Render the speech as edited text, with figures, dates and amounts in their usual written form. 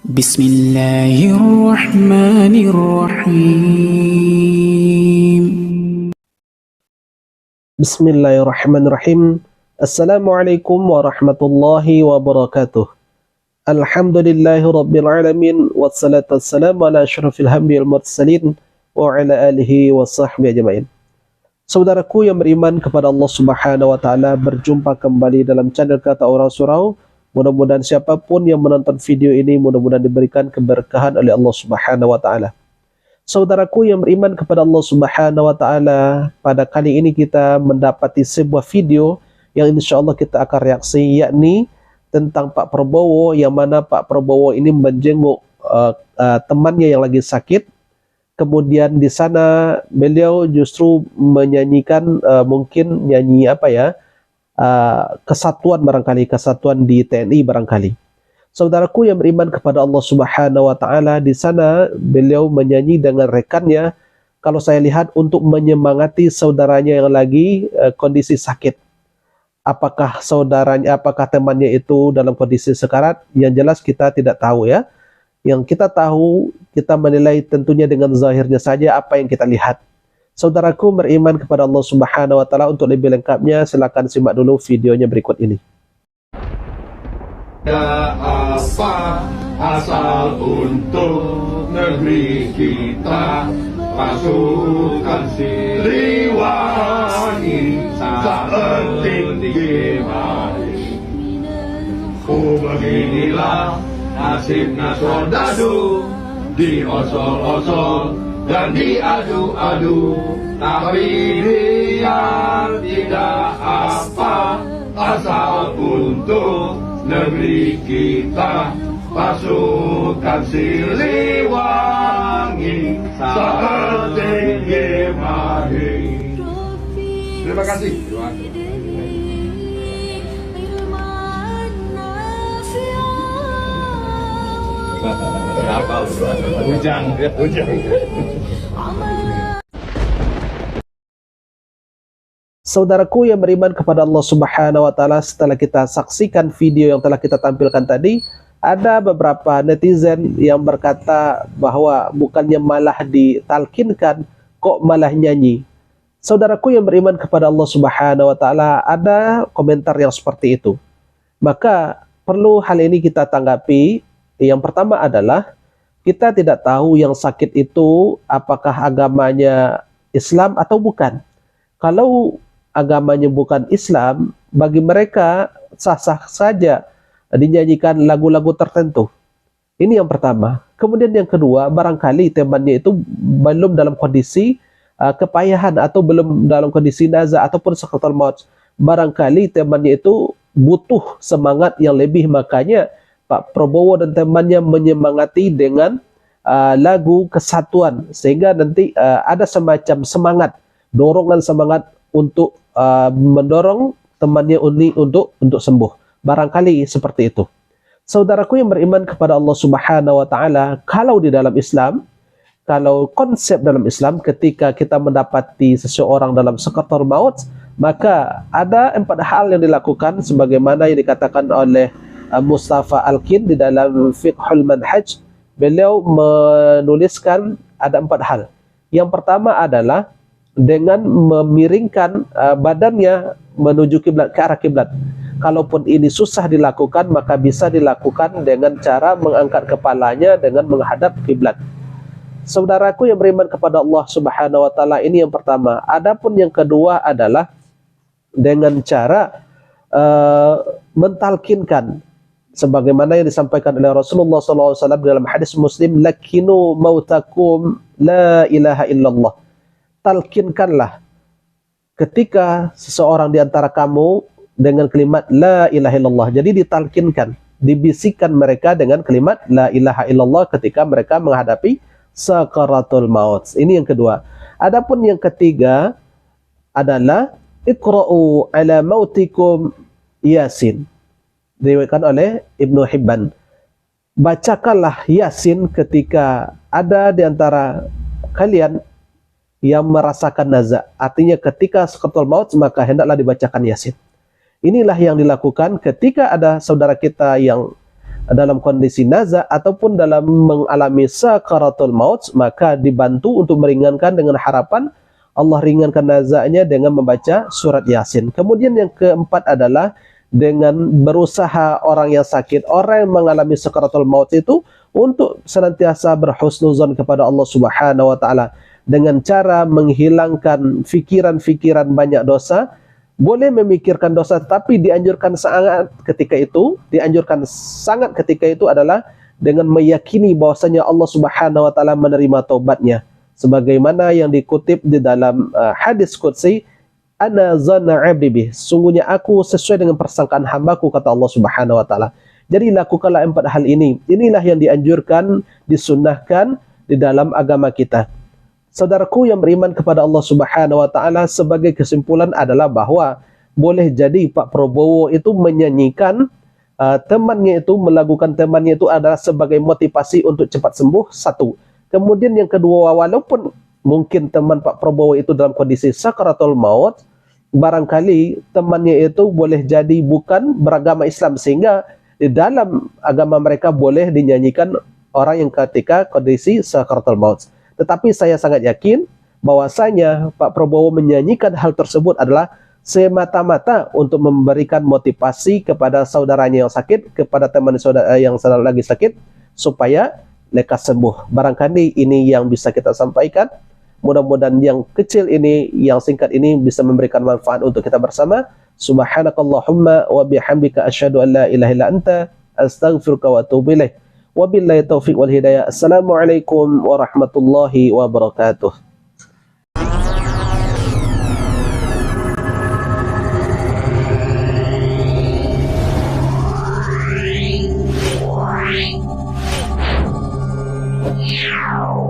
Bismillahirrahmanirrahim. Bismillahirrahmanirrahim. Assalamualaikum warahmatullahi wabarakatuh. Alhamdulillahi rabbil alamin. Wassalatu wassalamu ala asyrafil anbiya'i wal mursalin wa ala alihi wa sahbihi ajma'in. Saudaraku yang beriman kepada Allah Subhanahu wa taala, berjumpa kembali dalam channel Kata Orang Surau. Mudah-mudahan siapapun yang menonton video ini mudah-mudahan diberikan keberkahan oleh Allah Subhanahu wa taala. Saudaraku yang beriman kepada Allah Subhanahu wa taala, pada kali ini kita mendapati sebuah video yang insyaallah kita akan reaksi, yakni tentang Pak Prabowo, yang mana Pak Prabowo ini menjenguk temannya yang lagi sakit. Kemudian di sana beliau justru menyanyikan mungkin nyanyi kesatuan barangkali, kesatuan di TNI barangkali. Saudaraku yang beriman kepada Allah Subhanahu wa taala, di sana beliau menyanyi dengan rekannya, kalau saya lihat untuk menyemangati saudaranya yang lagi kondisi sakit. Apakah saudaranya, apakah temannya itu dalam kondisi sekarat? Yang jelas kita tidak tahu ya. Yang kita tahu, kita menilai tentunya dengan zahirnya saja apa yang kita lihat. Saudaraku beriman kepada Allah Subhanahu wa taala, untuk lebih lengkapnya silakan simak dulu videonya berikut ini. Apa asal untuk negeri kita, pasukan Siliwangi seperti mari. Beginilah nasibnya Sordadu, diosol-osol dan diadu-adu, tapi dia tidak apa, asal untuk negeri kita, pasukan Siliwangi seperti mari. Terima kasih. Ujang. Saudaraku yang beriman kepada Allah Subhanahu wa taala, setelah kita saksikan video yang telah kita tampilkan tadi, ada beberapa netizen yang berkata bahwa bukannya malah ditalkinkan, kok malah nyanyi. Saudaraku yang beriman kepada Allah Subhanahu wa taala, ada komentar yang seperti itu. Maka perlu hal ini kita tanggapi. Yang pertama adalah kita tidak tahu yang sakit itu apakah agamanya Islam atau bukan. Kalau agamanya bukan Islam, bagi mereka sah-sah saja dinyanyikan lagu-lagu tertentu. Ini yang pertama. Kemudian yang kedua, barangkali temannya itu belum dalam kondisi kepayahan atau belum dalam kondisi nazar ataupun sakaratul maut. Barangkali temannya itu butuh semangat yang lebih, makanya Pak Prabowo dan temannya menyemangati dengan lagu kesatuan, sehingga nanti ada semacam semangat, dorongan semangat untuk mendorong temannya ini untuk sembuh. Barangkali seperti itu. Saudaraku yang beriman kepada Allah Subhanahu wa taala, kalau di dalam Islam, kalau konsep dalam Islam, ketika kita mendapati seseorang dalam sakaratul maut, maka ada 4 hal yang dilakukan sebagaimana yang dikatakan oleh Mustafa Al-Kin di dalam Fiqhul Manhaj. Beliau menuliskan ada 4 hal. Yang pertama adalah dengan memiringkan badannya menuju kiblat, ke arah kiblat. Kalaupun ini susah dilakukan, maka bisa dilakukan dengan cara mengangkat kepalanya dengan menghadap kiblat. Saudaraku yang beriman kepada Allah Subhanahu wa taala, ini yang pertama. Adapun yang kedua adalah dengan cara mentalkinkan, sebagaimana yang disampaikan oleh Rasulullah SAW dalam hadis Muslim, lakinu mautakum la ilaha illallah. Talkinkanlah ketika seseorang di antara kamu dengan kalimat la ilaha illallah. Jadi ditalkinkan, dibisikkan mereka dengan kalimat la ilaha illallah ketika mereka menghadapi sakaratul maut. Ini yang kedua. Adapun yang ketiga adalah iqra'u ala mautikum Yasin. Diriwayatkan oleh Ibnu Hibban. Bacakanlah Yasin ketika ada di antara kalian yang merasakan nazak. Artinya ketika sakaratul maut, maka hendaklah dibacakan Yasin. Inilah yang dilakukan ketika ada saudara kita yang dalam kondisi naza ataupun dalam mengalami sakaratul maut, maka dibantu untuk meringankan dengan harapan Allah ringankan nazanya dengan membaca surat Yasin. Kemudian yang keempat adalah dengan berusaha orang yang sakit, orang yang mengalami sakaratul maut itu untuk senantiasa berhusnuzon kepada Allah Subhanahu wa taala dengan cara menghilangkan fikiran-fikiran banyak dosa. Boleh memikirkan dosa, tapi dianjurkan sangat ketika itu adalah dengan meyakini bahwasanya Allah Subhanahu wa taala menerima taubatnya. Sebagaimana yang dikutip di dalam hadis qudsi, ana zanna 'abdi bih, sungguhnya aku sesuai dengan persangkaan hambaku, kata Allah Subhanahu wa taala. Jadi lakukanlah 4 hal ini. Inilah yang dianjurkan, disunnahkan di dalam agama kita. Saudaraku yang beriman kepada Allah Subhanahu wa taala, sebagai kesimpulan adalah bahwa boleh jadi Pak Prabowo itu menyanyikan temannya itu, melakukan temannya itu adalah sebagai motivasi untuk cepat sembuh, satu. Kemudian yang kedua, walaupun mungkin teman Pak Prabowo itu dalam kondisi sakaratul maut, barangkali temannya itu boleh jadi bukan beragama Islam, sehingga di dalam agama mereka boleh dinyanyikan orang yang ketika kondisi sakaratul maut. Tetapi saya sangat yakin bahwasanya Pak Prabowo menyanyikan hal tersebut adalah semata-mata untuk memberikan motivasi kepada saudaranya yang sakit, kepada teman saudara yang lagi sakit, supaya lekas sembuh. Barangkali ini yang bisa kita sampaikan. Mudah-mudahan yang kecil ini, yang singkat ini bisa memberikan manfaat untuk kita bersama. Subhanakallahumma wa bihamdika asyhadu an la ilaha illa anta astaghfiruka wa atubu ilaik. Wabillahi taufiq wal hidayah. Assalamualaikum warahmatullahi wabarakatuh. Meow.